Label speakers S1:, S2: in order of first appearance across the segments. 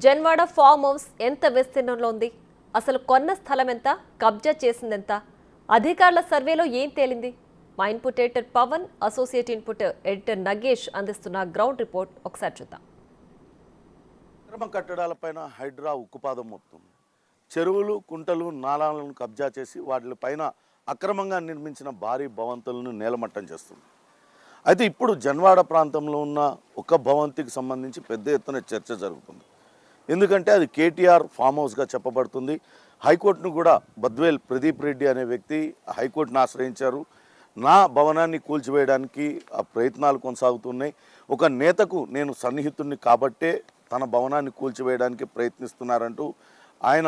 S1: Janwada farm house ఎంత విస్తీర్ణంలో ఉంది? అసలు కొన్న స్థలం ఎంత? కబ్జా చేసిందెంత? అధికారుల సర్వేలో ఏం తేలింది? మా input editor Pavan, associate input editor Nagesh అందిస్తున్న గ్రౌండ్ రిపోర్ట్ ఒకసారి చూద్దాం.
S2: అక్రమ కట్టడాలపైన హైడ్రా ఉక్కుపాదం మోపుతుంది. చెరువులు, కుంటలు, నాలాలను కబ్జా చేసి వాటిపైన అక్రమంగా నిర్మించిన భారీ భవంతులను నేలమట్టం చేస్తుంది. అయితే ఇప్పుడు జన్వాడ ప్రాంతంలో ఉన్న ఒక భవంతికి సంబంధించి పెద్ద ఎత్తున చర్చ జరుగుతుంది. ఎందుకంటే అది కేటీఆర్ ఫామ్ హౌస్గా చెప్పబడుతుంది. హైకోర్టును కూడా బద్వేల్ ప్రదీప్ రెడ్డి అనే వ్యక్తి హైకోర్టును ఆశ్రయించారు. నా భవనాన్ని కూల్చివేయడానికి ఆ ప్రయత్నాలు కొనసాగుతున్నాయి. ఒక నేతకు నేను సన్నిహితుడిని కాబట్టే తన భవనాన్ని కూల్చివేయడానికి ప్రయత్నిస్తున్నారంటూ ఆయన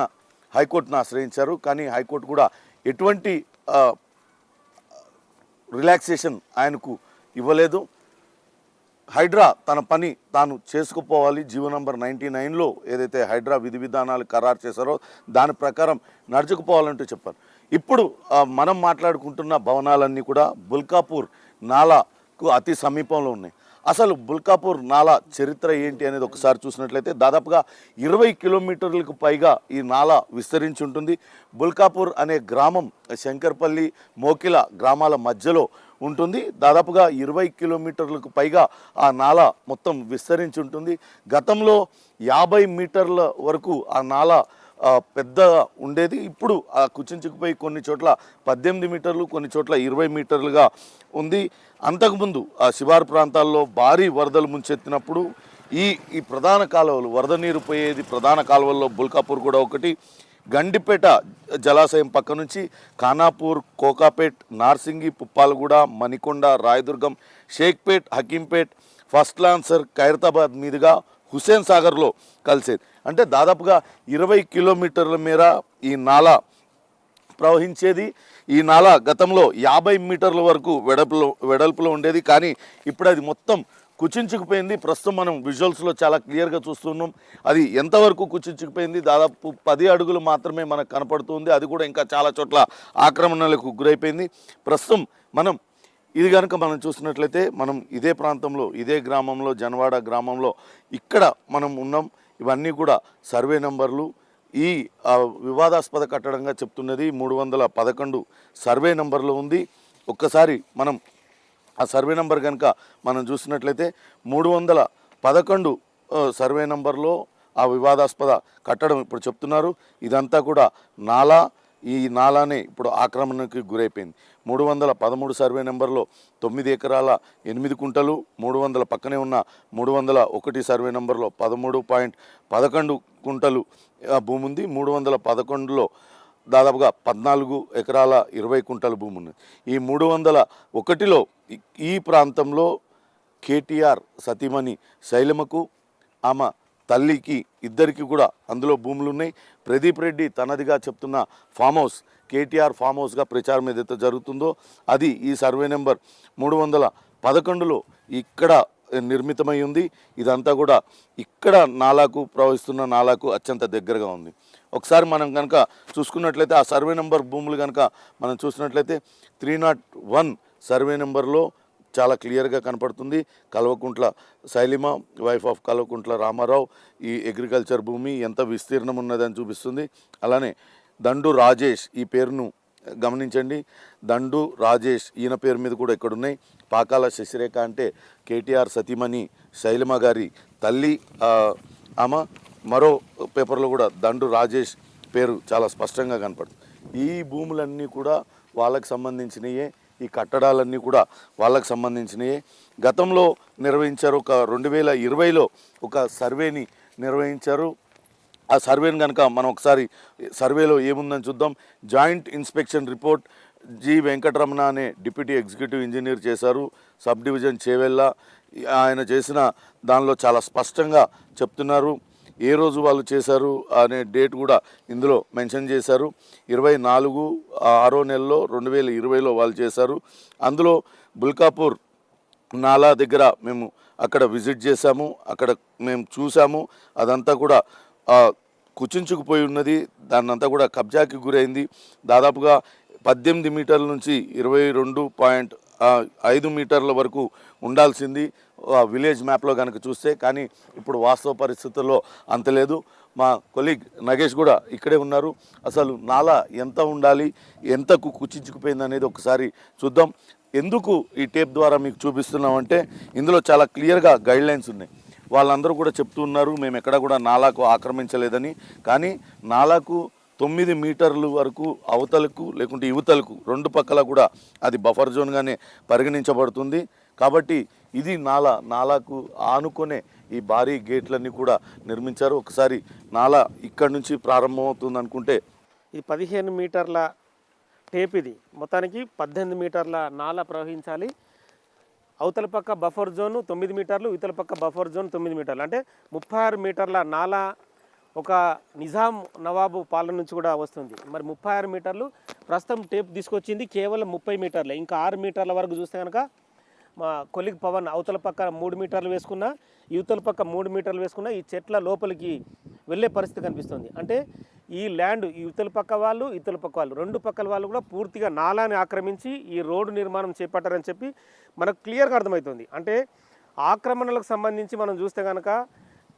S2: హైకోర్టును ఆశ్రయించారు. కానీ హైకోర్టు కూడా ఎటువంటి రిలాక్సేషన్ ఆయనకు ఇవ్వలేదు. హైడ్రా తన పని తాను చేసుకుపోవాలి. జీవో నంబర్ 99లో ఏదైతే హైడ్రా విధి విధానాలు ఖరారు చేశారో దాని ప్రకారం నడుచుకుపోవాలంటూ చెప్పారు. ఇప్పుడు మనం మాట్లాడుకుంటున్న భవనాలన్నీ కూడా బుల్కాపూర్ నాలాకు అతి సమీపంలో ఉన్నాయి. అసలు బుల్కాపూర్ నాలా చరిత్ర ఏంటి అనేది ఒకసారి చూసినట్లయితే దాదాపుగా 20 కిలోమీటర్లకు పైగా ఈ నాలా విస్తరించి ఉంటుంది. బుల్కాపూర్ అనే గ్రామం శంకర్పల్లి, మోకిల గ్రామాల మధ్యలో ఉంటుంది. దాదాపుగా 20 కిలోమీటర్లకు పైగా ఆ నాలా మొత్తం విస్తరించి ఉంటుంది. గతంలో 50 మీటర్ల వరకు ఆ నాలా పెద్దగా ఉండేది. ఇప్పుడు ఆ కుచించుకుపోయి కొన్ని చోట్ల 18 మీటర్లు, కొన్ని చోట్ల 20 మీటర్లుగా ఉంది. అంతకుముందు ఆ శివారు ప్రాంతాల్లో భారీ వరదలు ముంచెత్తినప్పుడు ఈ ప్రధాన కాలువలు, వరద నీరు పోయేది ప్రధాన కాలువల్లో బుల్కాపూర్ కూడా ఒకటి. గండిపేట జలాశయం పక్క నుంచి ఖానాపూర్, కోకాపేట్, నార్సింగి, పుప్పాలగూడ, మణికొండ, రాయదుర్గం, షేక్పేట్, హకీంపేట్, ఫస్ట్ లాన్సర్, ఖైరతాబాద్ మీదుగా హుస్సేన్ సాగర్లో కలిసేది. అంటే దాదాపుగా 20 కిలోమీటర్ల మేర ఈ నాలా ప్రవహించేది. ఈ నాలా గతంలో 50 మీటర్ల వరకు వెడల్పులో ఉండేది. కానీ ఇప్పుడు అది మొత్తం కుచించుకుపోయింది. ప్రస్తుతం మనం విజువల్స్లో చాలా క్లియర్గా చూస్తున్నాం. అది ఎంతవరకు కుచించుకుపోయింది, దాదాపు 10 అడుగులు మాత్రమే మనకు కనపడుతుంది. అది కూడా ఇంకా చాలా చోట్ల ఆక్రమణలకు గురైపోయింది. ప్రస్తుతం ఇది కనుక మనం చూసినట్లయితే మనం ఇదే ప్రాంతంలో, ఇదే గ్రామంలో, జన్వాడ గ్రామంలో ఇక్కడ మనం ఉన్నాం. ఇవన్నీ కూడా సర్వే నంబర్లు. ఈ వివాదాస్పద కట్టడంగా చెప్తున్నది 311 సర్వే నంబర్లో ఉంది. ఒక్కసారి మనం ఆ సర్వే నంబర్ కనుక మనం చూసినట్లయితే 311 సర్వే నంబర్లో ఆ వివాదాస్పద కట్టడం ఇప్పుడు చెప్తున్నారు. ఇదంతా కూడా నాలా. ఈ నాలానే ఇప్పుడు ఆక్రమణకు గురైపోయింది. 313 సర్వే నెంబర్లో 9 ఎకరాల 8 కుంటలు, 300 పక్కనే ఉన్న 301 సర్వే నెంబర్లో 13.11 కుంటలు భూమి ఉంది. 311లో దాదాపుగా 14 ఎకరాల 20 కుంటల భూమి ఉంది. ఈ 301లో ఈ ప్రాంతంలో కేటీఆర్ సతీమణి శైలమకు, ఆమె తల్లికి, ఇద్దరికి కూడా అందులో భూములు ఉన్నాయి. ప్రదీప్ రెడ్డి తనదిగా చెప్తున్న ఫామ్ హౌస్ కేటీఆర్ ఫామ్ హౌస్గా ప్రచారం ఏదైతే జరుగుతుందో అది ఈ సర్వే నెంబర్ 311లో ఇక్కడ నిర్మితమై ఉంది. ఇదంతా కూడా ఇక్కడ నాలాకు ప్రవహిస్తున్న నాలాకు అత్యంత దగ్గరగా ఉంది. ఒకసారి మనం కనుక చూసుకున్నట్లయితే ఆ సర్వే నెంబర్ భూములు కనుక మనం చూసినట్లయితే 301 సర్వే నెంబర్లో చాలా క్లియర్గా కనపడుతుంది. కల్వకుంట్ల శైలిమ, వైఫ్ ఆఫ్ కల్వకుంట్ల రామారావు, ఈ అగ్రికల్చర్ భూమి ఎంత విస్తీర్ణం ఉన్నదని చూపిస్తుంది. అలానే దండు రాజేష్, ఈ పేరును గమనించండి. దండు రాజేష్ ఈయన పేరు మీద కూడా ఇక్కడ ఉన్నాయి. పాకాల శశిరేఖ అంటే కేటీఆర్ సతీమణి శైలిమ గారి తల్లి ఆమె. మరో పేపర్లో కూడా దండు రాజేష్ పేరు చాలా స్పష్టంగా కనపడుతుంది. ఈ భూములన్నీ కూడా వాళ్ళకి సంబంధించినయే. ఈ కట్టడాలన్నీ కూడా వాళ్ళకు సంబంధించినవి. గతంలో నిర్వహించారు, ఒక 2020లో ఒక సర్వేని నిర్వహించారు. ఆ సర్వేని కనుక మనం ఒకసారి సర్వేలో ఏముందని చూద్దాం. Joint inspection report G Venkataramana అనే డిప్యూటీ ఎగ్జిక్యూటివ్ ఇంజనీర్ చేశారు, సబ్ డివిజన్ చేవెళ్ళ. ఆయన చేసిన దానిలో చాలా స్పష్టంగా చెప్తున్నారు. ఏ రోజు వాళ్ళు చేశారు అనే డేట్ కూడా ఇందులో మెన్షన్ చేశారు. 24/6 నెలలో 2020లో వాళ్ళు చేశారు. అందులో బుల్కాపూర్ నాలా దగ్గర మేము అక్కడ విజిట్ చేశాము, అక్కడ మేము చూసాము. అదంతా కూడా కుచించుకుపోయి ఉన్నది, దాన్నంతా కూడా కబ్జాకి గురైంది. దాదాపుగా 18 మీటర్ల నుంచి 5 మీటర్ల వరకు ఉండాల్సింది విలేజ్ మ్యాప్లో కనుక చూస్తే, కానీ ఇప్పుడు వాస్తవ పరిస్థితుల్లో అంత లేదు. మా కొలీగ్ నగేష్ కూడా ఇక్కడే ఉన్నారు. అసలు నాలా ఎంత ఉండాలి, ఎంతకు కుచించుకుపోయింది అనేది ఒకసారి చూద్దాం. ఎందుకు ఈ టేప్ ద్వారా మీకు చూపిస్తున్నామంటే ఇందులో చాలా క్లియర్గా గైడ్లైన్స్ ఉన్నాయి. వాళ్ళందరూ కూడా చెప్తూ ఉన్నారు మేము ఎక్కడ కూడా నాలాకు ఆక్రమించలేదని. కానీ నాలాకు 9 మీటర్లు వరకు అవతలకు లేకుంటే యువతలకు రెండు పక్కల కూడా అది బఫర్ జోన్గానే పరిగణించబడుతుంది. కాబట్టి ఇది నాలాకు ఆనుకొనే ఈ భారీ గేట్లన్నీ కూడా నిర్మించారు. ఒకసారి నాలా ఇక్కడ నుంచి ప్రారంభమవుతుంది అనుకుంటే
S3: ఇది 15 మీటర్ల టేప్, ఇది మొత్తానికి 18 మీటర్ల నాలా ప్రవహించాలి. అవతల పక్క బఫర్ జోన్ 9 మీటర్లు, ఇవతల పక్క బఫర్ జోన్ 9 మీటర్లు, అంటే 36 మీటర్ల నాలా ఒక నిజాం నవాబు పాలన నుంచి కూడా వస్తుంది. మరి 36 మీటర్లు ప్రస్తుతం టేప్ తీసుకొచ్చింది కేవలం 30 మీటర్లే. ఇంకా 6 మీటర్ల వరకు చూస్తే కనుక మా కొలిగ్ పవన్ అవతల పక్క 3 మీటర్లు వేసుకున్నా, యువతల పక్క 3 మీటర్లు వేసుకున్నా ఈ చెట్ల లోపలికి వెళ్ళే పరిస్థితి కనిపిస్తుంది. అంటే ఈ ల్యాండ్ యువతల పక్క వాళ్ళు, ఇవతల పక్క వాళ్ళు, రెండు పక్కల వాళ్ళు కూడా పూర్తిగా నాలాని ఆక్రమించి ఈ రోడ్డు నిర్మాణం చేపట్టారని చెప్పి మనకు క్లియర్గా అర్థమవుతుంది. అంటే ఆక్రమణలకు సంబంధించి మనం చూస్తే కనుక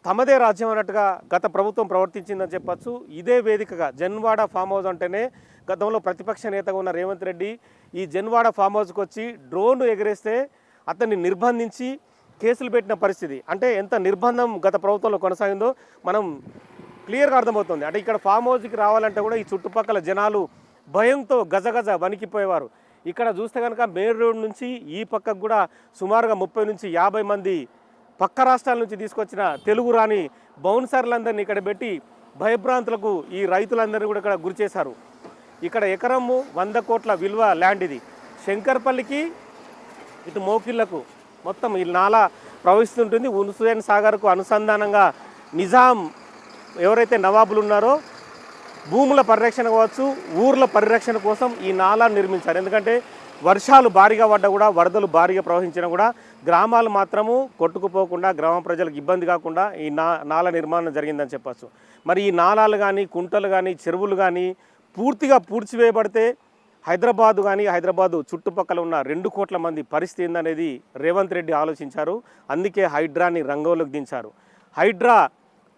S3: తమదే రాజ్యం అన్నట్టుగా గత ప్రభుత్వం ప్రవర్తించిందని చెప్పచ్చు. ఇదే వేదికగా జన్వాడ ఫామ్ హౌస్ అంటేనే గతంలో ప్రతిపక్ష నేతగా ఉన్న రేవంత్ రెడ్డి ఈ జన్వాడ ఫామ్ హౌస్కి వచ్చి డ్రోన్ ఎగరేస్తే అతన్ని నిర్బంధించి కేసులు పెట్టిన పరిస్థితి. అంటే ఎంత నిర్బంధం గత ప్రభుత్వంలో కొనసాగిందో మనం క్లియర్గా అర్థమవుతుంది. అంటే ఇక్కడ ఫామ్ హౌస్కి రావాలంటే కూడా ఈ చుట్టుపక్కల జనాలు భయంతో గజగజ వణికిపోయేవారు. ఇక్కడ చూస్తే కనుక మెయిన్ రోడ్ నుంచి ఈ పక్కకు కూడా సుమారుగా 30 నుంచి 50 మంది పక్క రాష్ట్రాల నుంచి తీసుకొచ్చిన తెలుగు రాని బౌన్సర్లందరినీ ఇక్కడ పెట్టి భయభ్రాంతులకు ఈ రైతులందరినీ కూడా ఇక్కడ గురి చేశారు. ఇక్కడ ఎకరము 100 కోట్ల విలువ ల్యాండ్ ఇది. శంకర్పల్లికి ఇటు మోకిళ్లకు మొత్తం ఈ నాలా ప్రవహిస్తుంటుంది. హుస్సేన్ సాగర్కు అనుసంధానంగా నిజాం ఎవరైతే నవాబులు ఉన్నారో భూముల పరిరక్షణ కావచ్చు, ఊర్ల పరిరక్షణ కోసం ఈ నాలాను నిర్మించారు. ఎందుకంటే వర్షాలు భారీగా పడ్డా కూడా, వరదలు భారీగా ప్రవహించినా కూడా గ్రామాలు మాత్రము కొట్టుకుపోకుండా, గ్రామ ప్రజలకు ఇబ్బంది కాకుండా ఈ నాల నిర్మాణం జరిగిందని చెప్పచ్చు. మరి ఈ నాలాలు కానీ, కుంటలు కానీ, చెరువులు కానీ పూర్తిగా పూడ్చివేయబడితే హైదరాబాదు చుట్టుపక్కల ఉన్న 2 కోట్ల మంది పరిస్థితి ఏందనేది రేవంత్ రెడ్డి ఆలోచించారు. అందుకే హైడ్రాని రంగంలోకి దించారు. హైడ్రా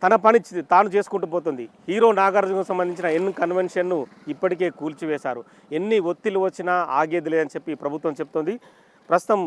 S3: తన పని తాను చేసుకుంటూ పోతుంది. హీరో నాగార్జునకు సంబంధించిన కన్వెన్షన్ను ఇప్పటికే కూల్చివేశారు. ఎన్ని ఒత్తిళ్లు వచ్చినా ఆగేది లేదని చెప్పి ప్రభుత్వం చెప్తోంది. ప్రస్తుతం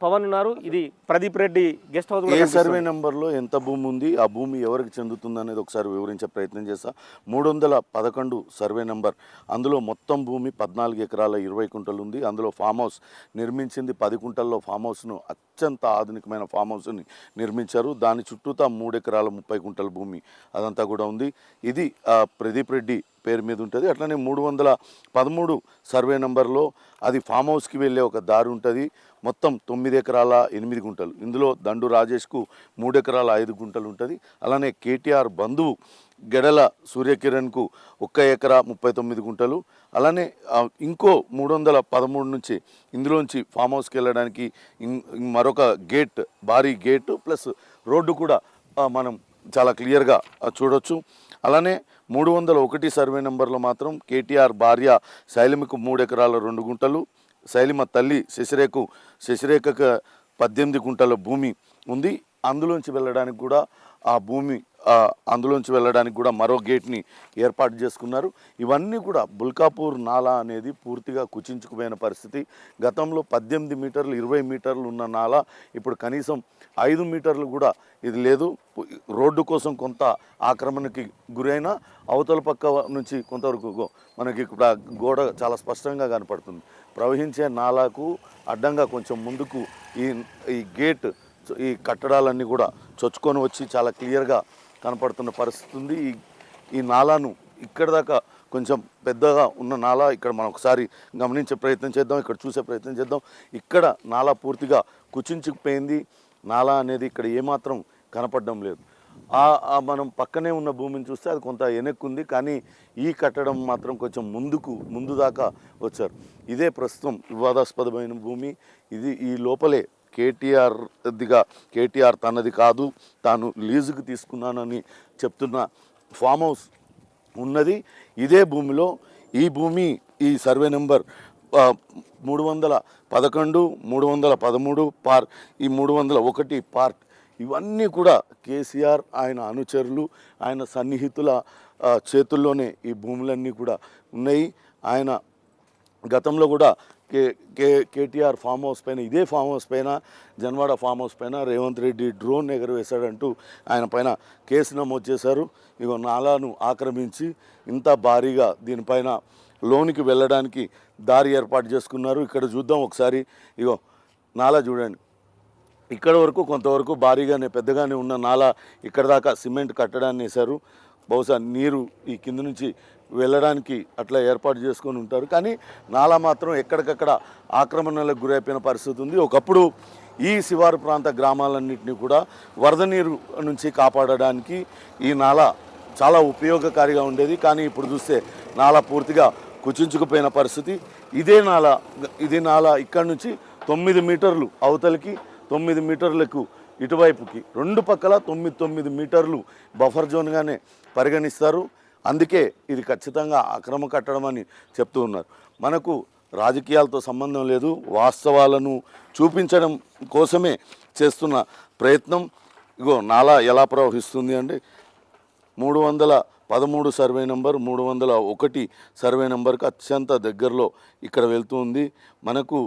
S3: పవన్ ఉన్నారు. ఇది ప్రదీప్ రెడ్డి గెస్ట్ హౌస్.
S2: ఏ సర్వే నెంబర్లో ఎంత భూమి ఉంది, ఆ భూమి ఎవరికి చెందుతుంది అనేది ఒకసారి వివరించే ప్రయత్నం చేస్తా. 311 సర్వే నెంబర్. అందులో మొత్తం భూమి 14 ఎకరాల 20 కుంటలు ఉంది. అందులో ఫామ్ హౌస్ నిర్మించింది 10 కుంటల్లో ఫామ్ హౌస్ను అత్యంత ఆధునికమైన ఫామ్ హౌస్ని నిర్మించారు. దాని చుట్టూతా 3 ఎకరాల 30 కుంటల భూమి అదంతా కూడా ఉంది. ఇది ప్రదీప్ రెడ్డి పేరు మీద ఉంటుంది. అట్లనే 313 సర్వే నెంబర్లో అది ఫామ్ హౌస్కి వెళ్ళే ఒక దారి ఉంటుంది. మొత్తం 9 ఎకరాల 8 గుంటలు. ఇందులో దండు రాజేష్కు 3 ఎకరాల 5 గుంటలు ఉంటుంది. అలానే కేటీఆర్ బంధువు గెడల సూర్యకిరణ్కు 1 ఎకరా 39 గుంటలు. అలానే ఇంకో 313 నుంచి ఇందులోంచి ఫామ్ హౌస్కి వెళ్ళడానికి మరొక గేట్, భారీ గేటు ప్లస్ రోడ్డు కూడా మనం చాలా క్లియర్గా చూడొచ్చు. అలానే 301 సర్వే నెంబర్లో మాత్రం కేటీఆర్ భార్య శైలిమకు 3 ఎకరాల 2 గుంటలు, శైలిమ తల్లి శశిరేఖకు 18 గుంటల భూమి ఉంది. అందులోంచి వెళ్ళడానికి కూడా ఆ భూమి అందులోంచి వెళ్ళడానికి కూడా మరో గేట్ని ఏర్పాటు చేసుకున్నారు. ఇవన్నీ కూడా బుల్కాపూర్ నాలా అనేది పూర్తిగా కుచించుకుపోయిన పరిస్థితి. గతంలో 18 మీటర్లు 20 మీటర్లు ఉన్న నాలా ఇప్పుడు కనీసం 5 మీటర్లు కూడా ఇది లేదు. రోడ్డు కోసం కొంత ఆక్రమణకి గురైన అవతల పక్క నుంచి కొంతవరకు మనకి ఇక్కడ గోడ చాలా స్పష్టంగా కనపడుతుంది. ప్రవహించే నాలాకు అడ్డంగా కొంచెం ముందుకు ఈ గేట్, ఈ కట్టడాలన్నీ కూడా చొచ్చుకొని వచ్చి చాలా క్లియర్గా కనపడుతున్న పరిస్థితి ఉంది. ఈ నాలాను ఇక్కడ దాకా కొంచెం పెద్దగా ఉన్న నాలా ఇక్కడ మనం ఒకసారి గమనించే ప్రయత్నం చేద్దాం, ఇక్కడ చూసే ప్రయత్నం చేద్దాం. ఇక్కడ నాలా పూర్తిగా కుచించుకుపోయింది. నాలా అనేది ఇక్కడ ఏమాత్రం కనపడడం లేదు. మనం పక్కనే ఉన్న భూమిని చూస్తే అది కొంత వెనక్కుంది, కానీ ఈ కట్టడం మాత్రం కొంచెం ముందు దాకా వచ్చారు. ఇదే ప్రస్తుతం వివాదాస్పదమైన భూమి. ఇది ఈ లోపలే కేటీఆర్ తనది కాదు, తాను లీజుకు తీసుకున్నానని చెప్తున్న ఫామ్ హౌస్ ఉన్నది. ఇదే భూమిలో ఈ సర్వే నెంబర్ 311, 313 పార్, ఈ 301 పార్ట్, ఇవన్నీ కూడా కేసీఆర్ ఆయన అనుచరులు ఆయన సన్నిహితుల చేతుల్లోనే ఈ భూములన్నీ కూడా ఉన్నాయి. ఆయన గతంలో కూడా కేటీఆర్ ఫామ్ హౌస్ పైన, ఇదే ఫామ్ హౌస్ పైన, జన్వాడ ఫామ్ హౌస్ పైన రేవంత్ రెడ్డి డ్రోన్ ఎగరవేశాడంటూ ఆయన పైన కేసు నమోదు చేశారు. ఇగో నాలాను ఆక్రమించి ఇంత భారీగా దీనిపైన లోనికి వెళ్ళడానికి దారి ఏర్పాటు చేసుకున్నారు. ఇక్కడ చూద్దాం ఒకసారి. ఇగో నాలా చూడండి, ఇక్కడ వరకు కొంతవరకు భారీగానే పెద్దగానే ఉన్న నాలా ఇక్కడ దాకా సిమెంట్ కట్టడాన్ని వేశారు. బహుశా నీరు ఈ కింద నుంచి వెళ్ళడానికి అట్లా ఏర్పాటు చేసుకొని ఉంటారు. కానీ నాలా మాత్రం ఎక్కడికక్కడ ఆక్రమణలకు గురైపోయిన పరిస్థితి ఉంది. ఒకప్పుడు ఈ శివారు ప్రాంత గ్రామాలన్నింటినీ కూడా వరద నీరు నుంచి కాపాడడానికి ఈ నాలా చాలా ఉపయోగకారిగా ఉండేది. కానీ ఇప్పుడు చూస్తే నాలా పూర్తిగా కుచించుకుపోయిన పరిస్థితి. ఇది నాలా ఇక్కడ నుంచి 9 మీటర్లు అవతలికి, 9 మీటర్లకు ఇటువైపుకి, రెండు పక్కల 9 మీటర్లు బఫర్ జోన్గానే పరిగణిస్తారు. అందుకే ఇది ఖచ్చితంగా అక్రమ కట్టడం అని చెప్తూ ఉన్నారు. మనకు రాజకీయాలతో సంబంధం లేదు, వాస్తవాలను చూపించడం కోసమే చేస్తున్న ప్రయత్నం. ఇగో నాలా ఎలా ప్రవహిస్తుంది అంటే 313 సర్వే నెంబర్, 301 సర్వే నెంబర్కి అత్యంత దగ్గరలో ఇక్కడ వెళ్తుంది. మనకు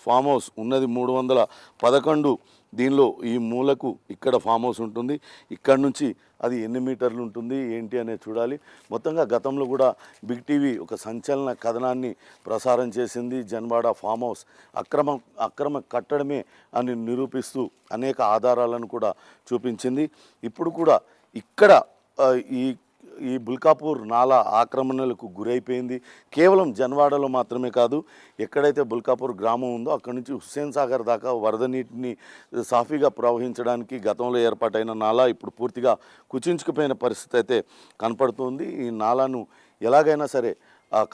S2: ఫామ్ హౌస్ ఉన్నది 311. దీనిలో ఈ మూలకు ఇక్కడ ఫామ్ హౌస్ ఉంటుంది. ఇక్కడ నుంచి అది ఎన్ని మీటర్లు ఉంటుంది ఏంటి అనేది చూడాలి. మొత్తంగా గతంలో కూడా బిగ్ టీవీ ఒక సంచలన కథనాన్ని ప్రసారం చేసింది. జన్వాడ ఫామ్ హౌస్ అక్రమ కట్టడమే అని నిరూపిస్తూ అనేక ఆధారాలను కూడా చూపించింది. ఇప్పుడు కూడా ఇక్కడ ఈ బుల్కాపూర్ నాలా ఆక్రమణలకు గురైపోయింది. కేవలం జన్వాడలో మాత్రమే కాదు, ఎక్కడైతే బుల్కాపూర్ గ్రామం ఉందో అక్కడి నుంచి హుస్సేన్ సాగర్ దాకా వరద నీటిని సాఫీగా ప్రవహించడానికి గతంలో ఏర్పాటైన నాలా ఇప్పుడు పూర్తిగా కుచించుకుపోయిన పరిస్థితి అయితే కనపడుతుంది. ఈ నాలాను ఎలాగైనా సరే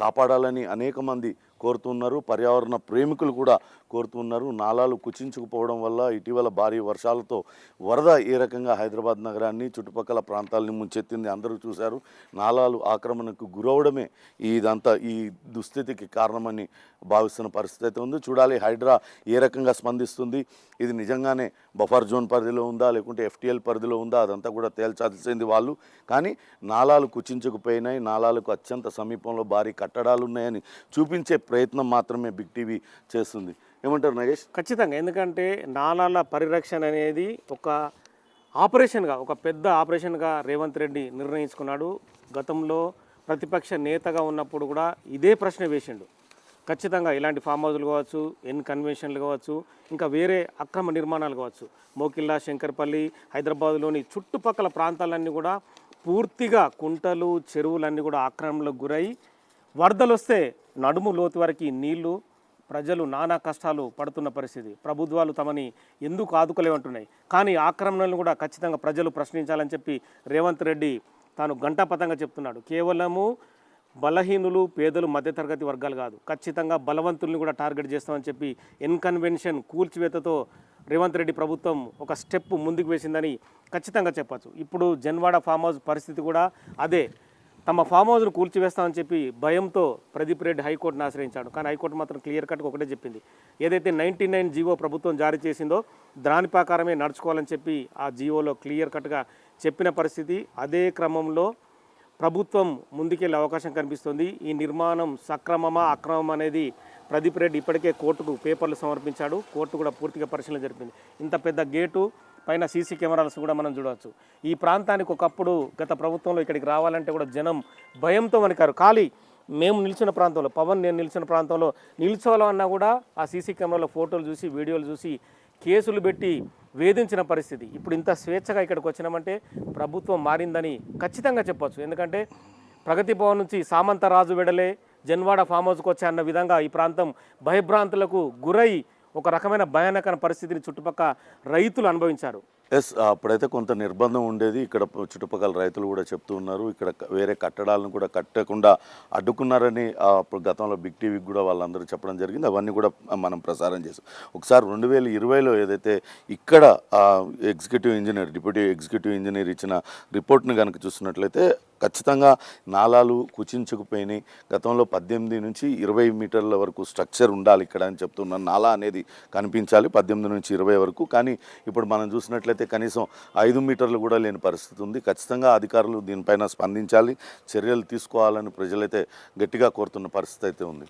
S2: కాపాడాలని అనేక మంది కోరుతున్నారు. పర్యావరణ ప్రేమికులు కూడా కోరుతున్నారు. నాలాలు కుచించుకుపోవడం వల్ల ఇటీవల భారీ వర్షాలతో వరద ఏ రకంగా హైదరాబాద్ నగరాన్ని చుట్టుపక్కల ప్రాంతాలని ముంచెత్తింది అందరూ చూశారు. నాలాలు ఆక్రమణకు గురవడమే ఈ దుస్థితికి కారణమని భావిస్తున్న పరిస్థితి అయితే ఉంది. చూడాలి హైడ్రా ఏ రకంగా స్పందిస్తుంది. ఇది నిజంగానే బఫర్ జోన్ పరిధిలో ఉందా లేకుంటే FTL పరిధిలో ఉందా అదంతా కూడా తేల్చాల్సింది వాళ్ళు. కానీ నాలాలు కుచించుకుపోయినాయి, నాలాలకు అత్యంత సమీపంలో భారీ కట్టడాలు ఉన్నాయని చూపించే ప్రయత్నం మాత్రమే బిగ్ టీవీ చేస్తుంది. ఏమంటారు నగేష్?
S3: ఖచ్చితంగా. ఎందుకంటే నాలాల పరిరక్షణ అనేది ఒక ఆపరేషన్గా, ఒక పెద్ద ఆపరేషన్గా రేవంత్ రెడ్డి నిర్ణయించుకున్నాడు. గతంలో ప్రతిపక్ష నేతగా ఉన్నప్పుడు కూడా ఇదే ప్రశ్న వేసిండు. ఖచ్చితంగా ఇలాంటి ఫామ్ హౌస్లు కావచ్చు, కన్వెన్షన్లు కావచ్చు, ఇంకా వేరే అక్రమ నిర్మాణాలు కావచ్చు, మోకిల్లా, శంకర్పల్లి, హైదరాబాద్లోని చుట్టుపక్కల ప్రాంతాలన్నీ కూడా పూర్తిగా కుంటలు, చెరువులన్నీ కూడా ఆక్రమణలకు గురై వరదలు వస్తే నడుము లోతు వరకు నీళ్లు, ప్రజలు నానా కష్టాలు పడుతున్న పరిస్థితి. ప్రభుత్వాలు తమని ఎందుకు ఆదుకోలేమంటున్నాయి. కానీ ఆక్రమణలను కూడా ఖచ్చితంగా ప్రజలు ప్రశ్నించాలని చెప్పి రేవంత్ రెడ్డి తాను ఘంటాపథంగా చెప్తున్నాడు. కేవలము బలహీనులు, పేదలు, మధ్యతరగతి వర్గాలు కాదు, ఖచ్చితంగా బలవంతుల్ని కూడా టార్గెట్ చేస్తామని చెప్పి కన్వెన్షన్ కూల్చివేతతో రేవంత్ రెడ్డి ప్రభుత్వం ఒక స్టెప్ ముందుకు వేసిందని ఖచ్చితంగా చెప్పచ్చు. ఇప్పుడు జన్వాడ ఫామ్ హౌస్ పరిస్థితి కూడా అదే. తమ ఫామ్ హౌస్ను కూల్చివేస్తామని చెప్పి భయంతో ప్రదీప్ రెడ్డి హైకోర్టును ఆశ్రయించాడు. కానీ హైకోర్టు మాత్రం క్లియర్ కట్గా ఒకటే చెప్పింది, ఏదైతే 99 జీవో ప్రభుత్వం జారీ చేసిందో దాని ప్రకారమే నడుచుకోవాలని చెప్పి ఆ జీవోలో క్లియర్ కట్గా చెప్పిన పరిస్థితి. అదే క్రమంలో ప్రభుత్వం ముందుకెళ్ళే అవకాశం కనిపిస్తుంది. ఈ నిర్మాణం సక్రమమా అక్రమం అనేది ప్రదీప్ రెడ్డి ఇప్పటికే కోర్టుకు పేపర్లు సమర్పించాడు. కోర్టు కూడా పూర్తిగా పరిశీలన జరిపింది. ఇంత పెద్ద గేటు పైన సీసీ కెమెరాలను కూడా మనం చూడవచ్చు. ఈ ప్రాంతానికి ఒకప్పుడు గత ప్రభుత్వంలో ఇక్కడికి రావాలంటే కూడా జనం భయంతో వణికారు. ఖాళీ మేము నిలిచిన ప్రాంతంలో, నేను నిలిచిన ప్రాంతంలో నిల్చోవాలన్నా కూడా ఆ సీసీ కెమెరాలో ఫోటోలు చూసి, వీడియోలు చూసి కేసులు పెట్టి వేధించిన పరిస్థితి. ఇప్పుడు ఇంత స్వేచ్ఛగా ఇక్కడికి వచ్చినామంటే ప్రభుత్వం మారిందని ఖచ్చితంగా చెప్పొచ్చు. ఎందుకంటే ప్రగతి భవన్ నుంచి సామంతరాజు వెడలే జన్వాడ ఫామ్ హౌస్కి వచ్చే అన్న విధంగా ఈ ప్రాంతం భయభ్రాంతులకు గురై ఒక రకమైన భయానకర పరిస్థితిని చుట్టుపక్కల రైతులు అనుభవించారు.
S2: అప్పుడైతే కొంత నిర్బంధం ఉండేది. ఇక్కడ చుట్టుపక్కల రైతులు కూడా చెప్తూ ఉన్నారు, ఇక్కడ వేరే కట్టడాలను కూడా కట్టకుండా అడ్డుకున్నారని అప్పుడు గతంలో బిగ్ టీవీకి కూడా వాళ్ళందరూ చెప్పడం జరిగింది. అవన్నీ కూడా మనం ప్రసారం చేసాం. ఒకసారి 2020లో ఏదైతే ఇక్కడ executive engineer, deputy executive engineer ఇచ్చిన రిపోర్ట్ని కనుక చూస్తున్నట్లయితే ఖచ్చితంగా నాలాలు కుచించుకుపోయినాయి. గతంలో 18 నుంచి 20 మీటర్ల వరకు స్ట్రక్చర్ ఉండాలి ఇక్కడ అని చెప్తున్నాను. నాలా అనేది కనిపించాలి 18 నుంచి 20 వరకు. కానీ ఇప్పుడు మనం చూసినట్లయితే కనీసం 5 మీటర్లు కూడా లేని పరిస్థితి ఉంది. ఖచ్చితంగా అధికారులు దీనిపైన స్పందించాలి, చర్యలు తీసుకోవాలని ప్రజలైతే గట్టిగా కోరుతున్న పరిస్థితి అయితే ఉంది.